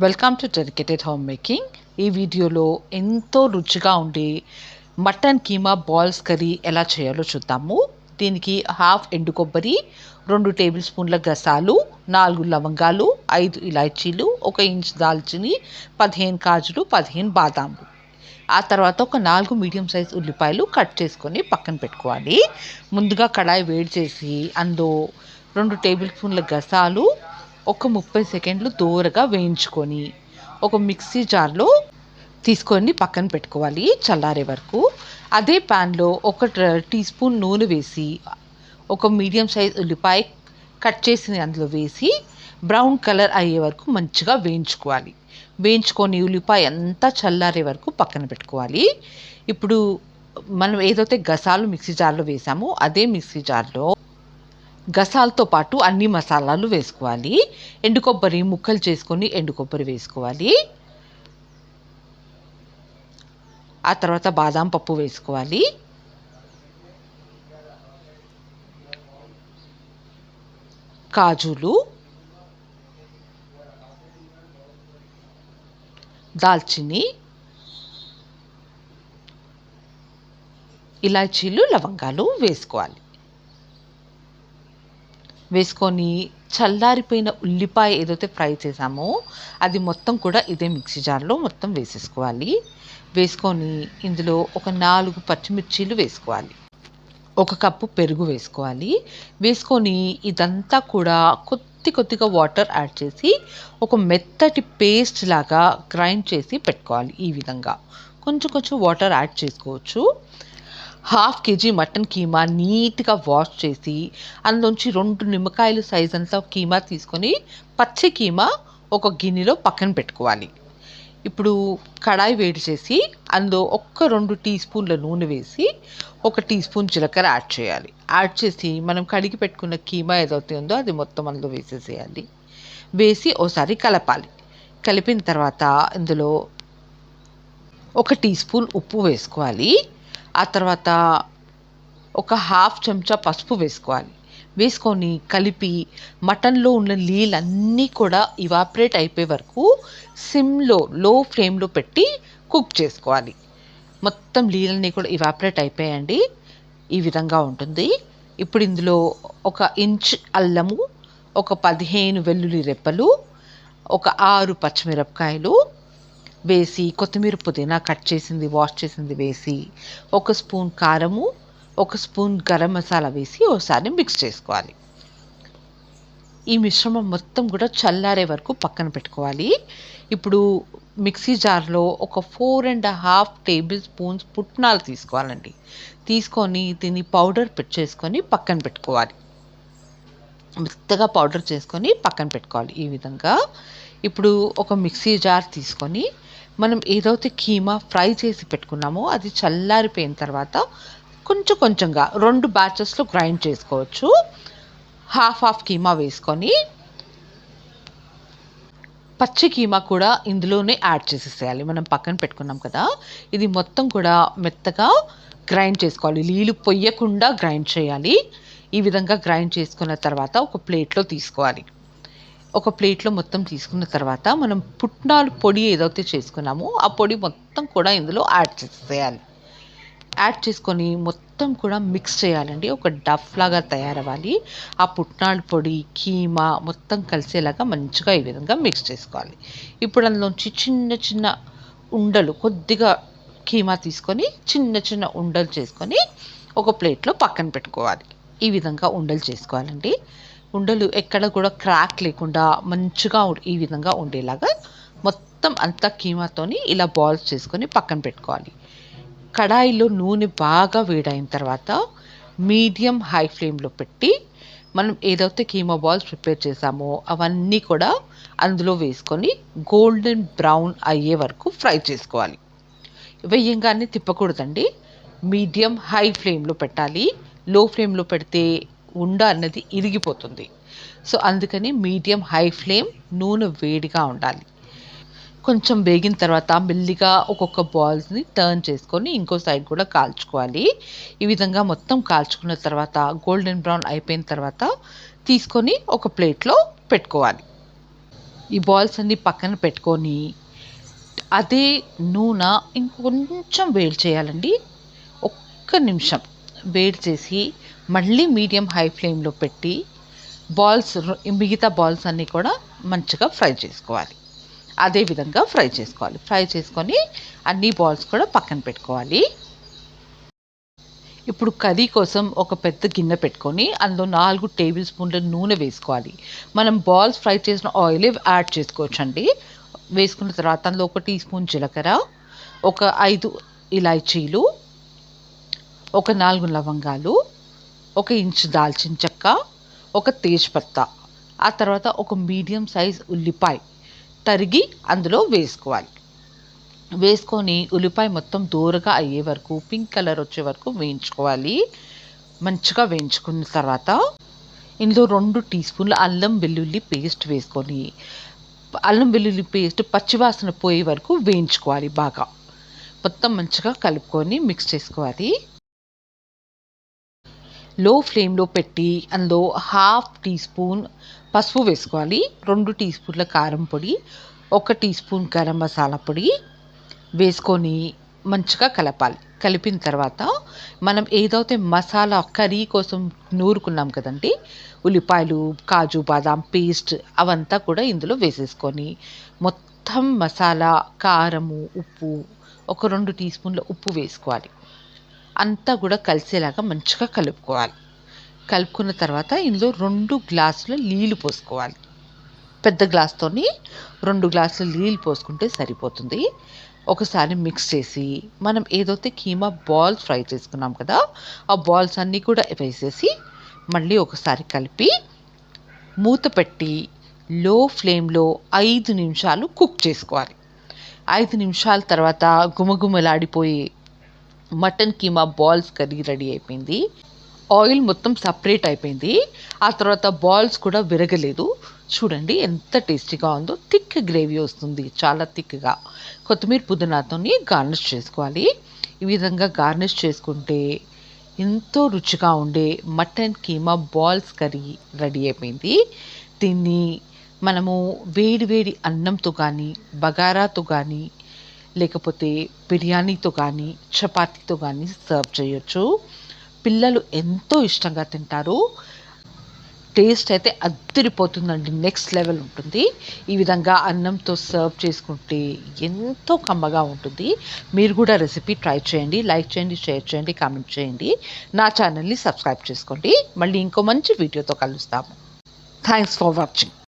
Welcome to dedicated home making. ఈ వీడియోలో ఎంతో రుచిగా ఉండే మటన్ కీమా బాల్స్ కర్రీ ఎలా చేయాలో చూద్దాము. దీనికి హాఫ్ ఎండు కొబ్బరి, 2 టేబుల్ స్పూన్ల గసాలు, 4 లవంగాలు, 5 ఇలాచీలు, 1 ఇంచ్ దాల్చిని, 15 కాజులు, 15 బాదాంలు. ఆ తర్వాత ఒక 4 మీడియం సైజ్ ఉల్లిపాయలు కట్ చేసుకొని పక్కన పెట్టుకోవాలి. ముందుగా కడాయి వేడి చేసి అందులో 2 టేబుల్ స్పూన్ల గసాలు ఒక 30 సెకండ్లు దోరగా వేయించుకొని ఒక మిక్సీ జార్లో తీసుకొని పక్కన పెట్టుకోవాలి చల్లారే వరకు. అదే ప్యాన్లో ఒక టీ స్పూన్ నూనె వేసి ఒక మీడియం సైజ్ ఉల్లిపాయ కట్ చేసి అందులో వేసి బ్రౌన్ కలర్ అయ్యే వరకు మంచిగా వేయించుకోవాలి. వేయించుకొని ఉల్లిపాయ అంతా చల్లారే వరకు పక్కన పెట్టుకోవాలి. ఇప్పుడు మనం ఏదైతే గసాలు మిక్సీ జార్లో వేసామో అదే మిక్సీ జార్లో గసాలతో పాటు అన్ని మసాలాలు వేసుకోవాలి. ఎండు కొబ్బరి ముక్కలు చేసుకొని ఎండు కొబ్బరి వేసుకోవాలి. ఆ తర్వాత బాదాం పప్పు వేసుకోవాలి. కాజులు, దాల్చిని, ఇలాచీలు, లవంగాలు వేసుకోవాలి. వేసుకొని చల్లారిపోయిన ఉల్లిపాయ ఏదైతే ఫ్రై చేసామో అది మొత్తం కూడా ఇదే మిక్సీ జార్లో మొత్తం వేసేసుకోవాలి. వేసుకొని ఇందులో ఒక 4 పచ్చిమిర్చీలు వేసుకోవాలి. 1 కప్పు పెరుగు వేసుకోవాలి. వేసుకొని ఇదంతా కూడా కొద్దిగా వాటర్ యాడ్ చేసి ఒక మెత్తటి పేస్ట్ లాగా గ్రైండ్ చేసి పెట్టుకోవాలి. ఈ విధంగా కొంచెం వాటర్ యాడ్ చేసుకోవచ్చు. హాఫ్ కేజీ మటన్ కీమా నీట్గా వాష్ చేసి అందులోంచి 2 నిమ్మకాయలు సైజ్ అంతా కీమా తీసుకొని పచ్చి కీమా ఒక గిన్నెలో పక్కన పెట్టుకోవాలి. ఇప్పుడు కడాయి వేడి చేసి అందులో 2 టీ స్పూన్ల నూనె వేసి 1 టీ స్పూన్ జీలకర్ర యాడ్ చేయాలి. యాడ్ చేసి మనం కడిగి పెట్టుకున్న కీమా ఏదైతే ఉందో అది మొత్తం అందులో వేసేసేయాలి. వేసి ఓసారి కలపాలి. కలిపిన తర్వాత ఇందులో 1 టీ స్పూన్ ఉప్పు వేసుకోవాలి. ఆ తర్వాత ఒక హాఫ్ చెంచా పసుపు వేసుకోవాలి. వేసుకొని కలిపి మటన్లో ఉన్న నీళ్ళన్నీ కూడా ఇవాపరేట్ అయిపోయే వరకు లో ఫ్లేమ్లో పెట్టి కుక్ చేసుకోవాలి. మొత్తం నీళ్ళన్నీ కూడా ఇవాపరేట్ అయిపోయాయండి. ఈ విధంగా ఉంటుంది. ఇప్పుడు ఇందులో 1 ఇంచ్ అల్లము, ఒక 15 వెల్లుల్లి రెప్పలు, ఒక 6 పచ్చిమిరపకాయలు వేసి కొత్తిమీర పుదీనా కట్ చేసింది వాష్ చేసింది వేసి 1 స్పూన్ కారము, 1 స్పూన్ గరం మసాలా వేసి ఒకసారి మిక్స్ చేసుకోవాలి. ఈ మిశ్రమం మొత్తం కూడా చల్లారే వరకు పక్కన పెట్టుకోవాలి. ఇప్పుడు మిక్సీ జార్లో ఒక 4½ టేబుల్ స్పూన్స్ పుట్నాలు తీసుకోవాలండి. తీసుకొని దీన్ని పౌడర్ చేసుకొని పక్కన పెట్టుకోవాలి. మెత్తగా పౌడర్ చేసుకొని పక్కన పెట్టుకోవాలి. ఈ విధంగా ఇప్పుడు ఒక మిక్సీ జార్ తీసుకొని మనం ఏదైతే కీమా ఫ్రై చేసి పెట్టుకున్నామో అది చల్లారిపోయిన తర్వాత కొంచెంగా 2 బ్యాచెస్లో గ్రైండ్ చేసుకోవచ్చు. హాఫ్ కీమా వేసుకొని పచ్చి కీమా కూడా ఇందులోనే యాడ్ చేసేసేయాలి. మనం పక్కన పెట్టుకున్నాం కదా, ఇది మొత్తం కూడా మెత్తగా గ్రైండ్ చేసుకోవాలి. నీళ్ళు పొయ్యకుండా గ్రైండ్ చేయాలి. ఈ విధంగా గ్రైండ్ చేసుకున్న తర్వాత ఒక ప్లేట్లో తీసుకోవాలి. ఒక ప్లేట్లో మొత్తం తీసుకున్న తర్వాత మనం పుట్నాలు పొడి ఏదైతే చేసుకున్నామో ఆ పొడి మొత్తం కూడా ఇందులో యాడ్ చేసేయాలి. యాడ్ చేసుకొని మొత్తం కూడా మిక్స్ చేయాలండి. ఒక డఫ్ లాగా తయారవ్వాలి. ఆ పుట్నాల పొడి కీమా మొత్తం కలిసేలాగా మంచిగా ఈ విధంగా మిక్స్ చేసుకోవాలి. ఇప్పుడు అందులోంచి చిన్న ఉండలు కొద్దిగా కీమా తీసుకొని చిన్న ఉండలు చేసుకొని ఒక ప్లేట్లో పక్కన పెట్టుకోవాలి. ఈ విధంగా ఉండలు చేసుకోవాలండి. ఉండలు ఎక్కడ కూడా క్రాక్ లేకుండా మంచిగా ఈ విధంగా ఉండేలాగా మొత్తం అంతా కీమాతోని ఇలా బాల్స్ చేసుకొని పక్కన పెట్టుకోవాలి. కడాయిలో నూనె బాగా వేడైన తర్వాత మీడియం హై ఫ్లేమ్లో పెట్టి మనం ఏదైతే కీమా బాల్స్ ప్రిపేర్ చేసామో అవన్నీ కూడా అందులో వేసుకొని గోల్డెన్ బ్రౌన్ అయ్యే వరకు ఫ్రై చేసుకోవాలి. వేయంగానే తిప్పకూడదండి. మీడియం హై ఫ్లేమ్లో పెట్టాలి. లో ఫ్లేమ్లో పెడితే ఉండ అన్నది ఇరిగిపోతుంది. సో అందుకని మీడియం హై ఫ్లేమ్, నూనె వేడిగా ఉండాలి. కొంచెం వేగిన తర్వాత మెల్లిగా ఒక్కొక్క బాల్స్ని టర్న్ చేసుకొని ఇంకో సైడ్ కూడా కాల్చుకోవాలి. ఈ విధంగా మొత్తం కాల్చుకున్న తర్వాత గోల్డెన్ బ్రౌన్ అయిపోయిన తర్వాత తీసుకొని ఒక ప్లేట్లో పెట్టుకోవాలి. ఈ బాల్స్ అన్నీ పక్కన పెట్టుకొని అదే నూనె ఇంకొంచెం వేడి చేయాలండి. ఒక్క నిమిషం వేడి చేసి మళ్ళీ మీడియం హై ఫ్లేమ్లో పెట్టి మిగతా బాల్స్ అన్నీ కూడా మంచిగా ఫ్రై చేసుకోవాలి. అదే విధంగా ఫ్రై చేసుకోవాలి. ఫ్రై చేసుకొని అన్ని బాల్స్ కూడా పక్కన పెట్టుకోవాలి. ఇప్పుడు కర్రీ కోసం ఒక పెద్ద గిన్నె పెట్టుకొని అందులో 4 టేబుల్ స్పూన్ల నూనె వేసుకోవాలి. మనం బాల్స్ ఫ్రై చేసిన ఆయిలే యాడ్ చేసుకోవచ్చండి. వేసుకున్న తర్వాత అందులో 1 టీ స్పూన్ జీలకర్ర, ఒక 5 ఇలాచీలు, ఒక 4 లవంగాలు, 1 ఇంచు దాల్చిన చెక్క, ఒక తేజ్‌పత్తా, ఆ తర్వాత ఒక మీడియం సైజ్ ఉల్లిపాయ తరిగి అందులో వేసుకోవాలి. వేసుకొని ఉల్లిపాయ మొత్తం దోరగా అయ్యే వరకు, పింక్ కలర్ వచ్చే వరకు వేయించుకోవాలి. మంచిగా వేయించుకున్న తర్వాత ఇందులో 2 టీ స్పూన్ల అల్లం వెల్లుల్లి పేస్ట్ వేసుకొని అల్లం వెల్లుల్లి పేస్ట్ పచ్చివాసన పోయే వరకు వేయించుకోవాలి బాగా. మొత్తం మంచిగా కలుపుకొని మిక్స్ చేసుకోవాలి. లో ఫ్లేమ్లో పెట్టి అందులో హాఫ్ టీ స్పూన్ పసుపు వేసుకోవాలి, 2 టీ స్పూన్ల కారం పొడి, 1 టీ స్పూన్ గరం మసాలా పొడి వేసుకొని మంచిగా కలపాలి. కలిపిన తర్వాత మనం ఏదైతే మసాలా కర్రీ కోసం నూరుకున్నాం కదండి, ఉల్లిపాయలు, కాజు బాదాం పేస్ట్ అవంతా కూడా ఇందులో వేసేసుకొని మొత్తం మసాలా, కారము, ఉప్పు, ఒక 2 టీ స్పూన్ల ఉప్పు వేసుకోవాలి. అంతా కూడా కలిసేలాగా మంచిగా కలుపుకోవాలి. కలుపుకున్న తర్వాత ఇందులో 2 గ్లాసుల నీళ్ళు పోసుకోవాలి. పెద్ద గ్లాస్తోని 2 గ్లాసుల నీళ్ళు పోసుకుంటే సరిపోతుంది. ఒకసారి మిక్స్ చేసి మనం ఏదైతే కీమా బాల్స్ ఫ్రై చేసుకున్నాం కదా, ఆ బాల్స్ అన్నీ కూడా వేసేసి మళ్ళీ ఒకసారి కలిపి మూత పెట్టి లో ఫ్లేమ్లో 5 నిమిషాలు కుక్ చేసుకోవాలి. 5 నిమిషాల తర్వాత గుమగుమలాడిపోయి mutton keema balls curry ready అయిపోయింది. ఆయిల్ మొత్తం సపరేట్ అయిపోయింది. ఆ తర్వాత బాల్స్ కూడా విరగలేదు. చూడండి ఎంత టేస్టీగా ఉందో. థిక్ గ్రేవీ వస్తుంది, చాలా థిక్గా. కొత్తిమీర పుదీనాతోని గార్నిష్ చేసుకోవాలి. ఈ విధంగా గార్నిష్ చేసుకుంటే ఎంతో రుచిగా ఉండే mutton keema balls curry ready అయిపోయింది. దీన్ని మనము వేడి వేడి అన్నంతో కానీ, బగారాతో కానీ, లేకపోతే బిర్యానీతో కానీ, చపాతీతో కానీ సర్వ్ చేయొచ్చు. పిల్లలు ఎంతో ఇష్టంగా తింటారు. టేస్ట్ అయితే అద్దిరిపోతుందండి, నెక్స్ట్ లెవెల్ ఉంటుంది. ఈ విధంగా అన్నంతో సర్వ్ చేసుకుంటే ఎంతో కమ్మగా ఉంటుంది. మీరు కూడా రెసిపీ ట్రై చేయండి. లైక్ చేయండి, షేర్ చేయండి, కామెంట్ చేయండి. నా ఛానల్ని సబ్స్క్రైబ్ చేసుకోండి. మళ్ళీ ఇంకో మంచి వీడియోతో కలుస్తాము. Thanks for watching.